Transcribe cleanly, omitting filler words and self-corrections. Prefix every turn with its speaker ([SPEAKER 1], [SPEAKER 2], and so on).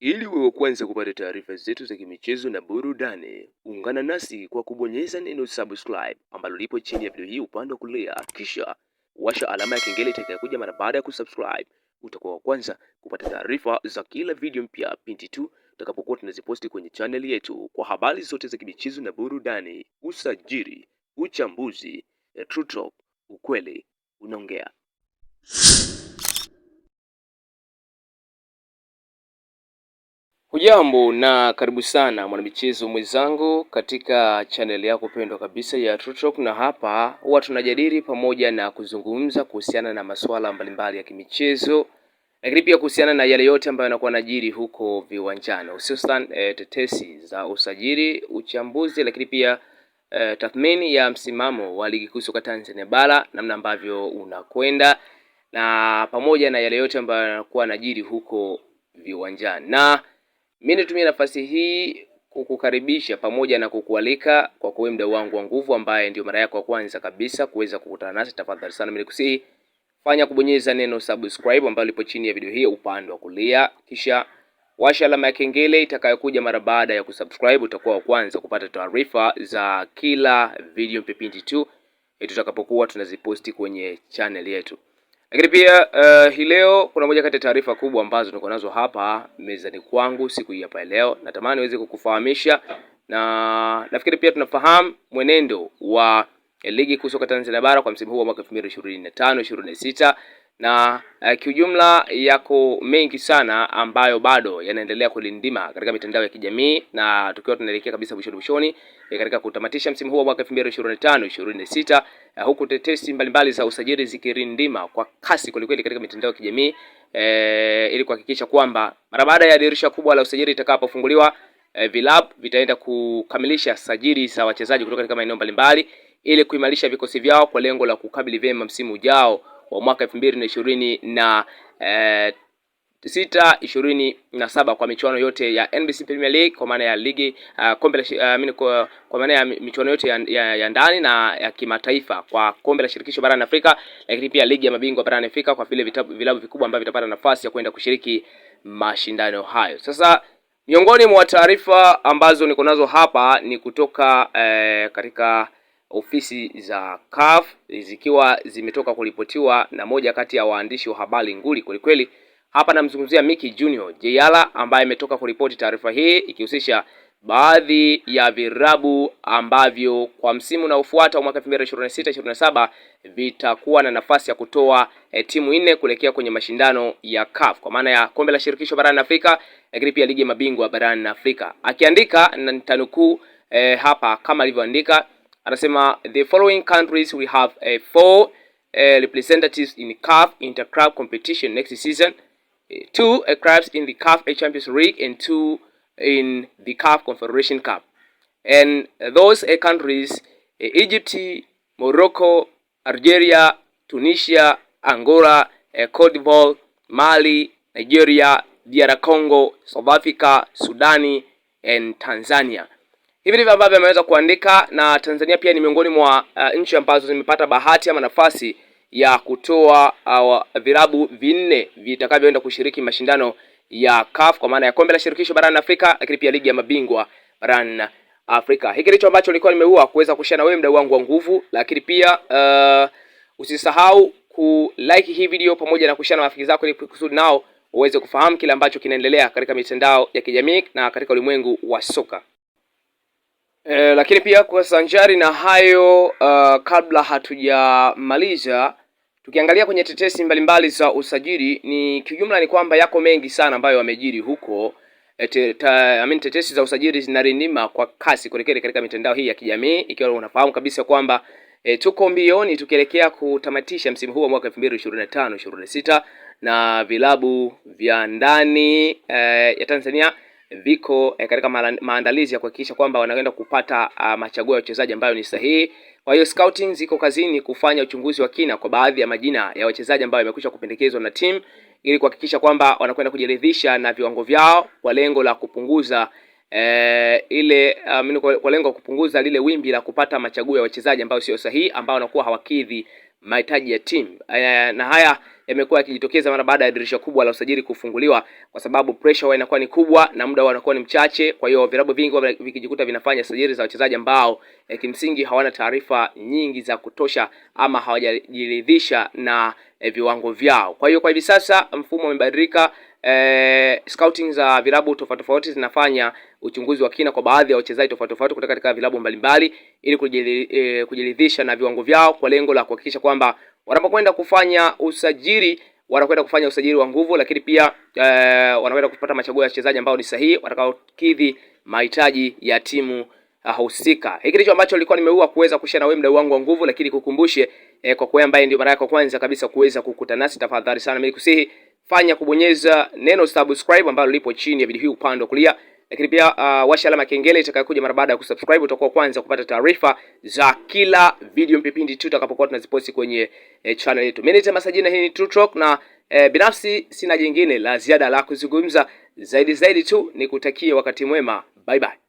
[SPEAKER 1] Ili wewe kwanza kupata taarifa zetu za kimichezo na burudani, ungana nasi kwa kubonyeza neno subscribe ambalo lipo chini ya video hii upande wa kulia, kisha washa alama ya kengele itakayokuja mara baada ya kusubscribe. Utakuwa wa kwanza kupata taarifa za kila video mpya pindi tu tutakapokuwa tunaziposti kwenye channel yetu, kwa habari zote za kimichezo na burudani, usajili, uchambuzi, True Talk, ukweli unaongea. Hujambo na karibu sana mwanamichezo mwenzangu katika channel yako pendwa kabisa ya True Talk, na hapa huwa tunajadili pamoja na kuzungumza kuhusiana na masuala mbalimbali ya kimichezo, lakini pia kuhusiana na yale yote ambayo yanakuwa yanajiri huko viwanjani, hususan tetesi za usajili, uchambuzi, lakini pia tathmini ya msimamo wa ligi kuu soka Tanzania bara, namna ambavyo unakwenda, na pamoja na yale yote ambayo yanakuwa yanajiri huko viwanjani. Na mimi nitumie nafasi hii kukukaribisha pamoja na kukualika kwa kuwe mdau wangu wa nguvu, ambaye ndio mara yako ya kwanza kabisa kuweza kukutana nasi. Tafadhali sana mimi nikusihi fanya kubonyeza neno subscribe ambalo lipo chini ya video hii upande wa kulia, kisha washa alama ya kengele itakayokuja mara baada ya kusubscribe. Utakuwa wa kwanza kupata taarifa za kila video pindi tu tutakapokuwa tunaziposti kwenye channel yetu. Lakini pia hii leo kuna moja kati ya taarifa kubwa ambazo niko nazo hapa mezani kwangu siku hii hapa leo. Natamani niweze kukufahamisha, na nafikiri pia tunafahamu mwenendo wa ligi kuu soka Tanzania bara kwa msimu huu wa mwaka 2025-26, na kiujumla yako mengi sana ambayo bado yanaendelea kulindima katika mitandao ya kijamii, na tukiwa tunaelekea kabisa mwishoni katika kutamatisha msimu huu wa mwaka 2025-26, huku tetesi mbalimbali za usajili zikirindima kwa kasi kwelikweli katika mitandao ya kijamii ili kuhakikisha kwamba mara baada ya dirisha kubwa la usajili itakapofunguliwa, vilabu vitaenda kukamilisha sajili za wachezaji kutoka katika maeneo mbalimbali ili kuimarisha vikosi vyao kwa lengo la kukabili vyema msimu ujao wa mwaka 2026-27 kwa michuano yote ya NBC Premier League, kwa maana ya ligi kombe la kwa maana ya michuano yote ya ndani na ya kimataifa kwa kombe la shirikisho barani Afrika, lakini pia ligi ya mabingwa barani Afrika kwa vile vilabu vikubwa ambavyo vitapata nafasi ya kwenda kushiriki mashindano hayo. Sasa miongoni mwa taarifa ambazo niko nazo hapa ni kutoka katika ofisi za CAF, zikiwa zimetoka kuripotiwa na moja kati ya waandishi wa habari nguli kweli. Hapa namzungumzia Mickey Junior Jeyala, ambaye ametoka kuripoti taarifa hii ikihusisha baadhi ya virabu ambavyo kwa msimu unaofuata wa mwaka 2026-27 vitakuwa na nafasi ya kutoa timu 4 kuelekea kwenye mashindano ya CAF kwa maana ya kombe la shirikisho barani Afrika, lakini pia ligi ya mabingwa barani Afrika. Akiandika na nitanukuu hapa kama alivyoandika, anasema the following countries will have 4 representatives in CAF interclub competition next season. 2 clubs in the CAF Champions League and 2 in the CAF Confederation Cup. And those countries, Egypt, Morocco, Algeria, Tunisia, Angola, Cote d'Ivoire, Mali, Nigeria, DR Congo, South Africa, Sudani and Tanzania. Hivi ndivyo ambavyo ameweza kuandika, na Tanzania pia ni miongoni mwa nchi ambazo zimepata bahati ama nafasi ya kutoa vilabu 4 vitakavyoenda kushiriki mashindano ya CAF kwa maana ya kombe la shirikisho barani Afrika, lakini pia ligi ya mabingwa barani Afrika. Hiki ndicho ambacho nilikuwa nimeua kuweza kushare na wewe mdau wangu wa nguvu, lakini pia usisahau ku like hii video pamoja na kushare na rafiki zako ili kusudi nao uweze kufahamu kile ambacho kinaendelea katika mitandao ya kijamii na katika ulimwengu wa soka. Lakini pia kwa sanjari na hayo, kabla hatujamaliza, tukiangalia kwenye tetesi mbalimbali za usajili, ni kijumla ni kwamba yako mengi sana ambayo yamejiri huko. Tetesi za usajili zinarindima kwa kasi kuelekea katika mitandao hii ya kijamii, ikiwa unafahamu kabisa kwamba tuko mbioni tukielekea kutamatisha msimu huu wa mwaka 2025-26, na vilabu vya ndani ya Tanzania viko katika maandalizi ya kuhakikisha kwamba wanaenda kupata machaguo ya wachezaji ambayo ni sahihi. Kwa hiyo scouting ziko kazini kufanya uchunguzi wa kina kwa baadhi ya majina ya wachezaji ambao wamekwisha kupendekezwa na timu, ili kuhakikisha kwamba wanakwenda kujiridhisha na viwango vyao kwa lengo la kupunguza kwa lengo kupunguza lile wimbi la kupata machaguo ya wachezaji ambao sio sahihi, ambao wanakuwa hawakidhi mahitaji ya timu. Na haya yamekuwa yakijitokeza mara baada ya dirisha kubwa la usajili kufunguliwa, kwa sababu pressure inakuwa ni kubwa na muda unakuwa ni mchache. Kwa hiyo vilabu vingi vikijikuta vinafanya sajili za wachezaji ambao kimsingi hawana taarifa nyingi za kutosha ama hawajajiridhisha na viwango vyao. Kwa hiyo kwa hivi sasa mfumo umebadilika. Scouting za vilabu tofauti tofauti zinafanya uchunguzi wa kina kwa baadhi ya wachezaji tofauti tofauti kutoka katika vilabu mbalimbali ili kujiridhisha na viwango vyao, kwa lengo la kuhakikisha kwamba wanapokwenda kufanya usajili wanakwenda kufanya usajili wa nguvu, lakini pia wanakwenda kupata machaguo ya wachezaji ambao ni sahihi watakaokidhi mahitaji ya timu husika. Hiki ndicho ambacho nilikuwa nimeua kuweza kushare na wewe mdau wangu wa nguvu, lakini kukumbushe kwa kwa ambaye ndio mara yako kwanza kabisa kuweza kukutana nasi, tafadhali sana mimi kusihi fanya kubonyeza neno subscribe ambalo lipo chini ya video hii upande wa kulia, lakini pia washa alama kengele itakayokuja mara baada ya kusubscribe. Utakuwa kwanza kupata taarifa za kila video mpipindi tu tutakapokuwa tunaziposti kwenye channel yetu. Mimi ni Masajina, hii ni True Talk, na binafsi sina jingine la ziada la kuzungumza zaidi tu, nikutakie wakati mwema. Bye bye.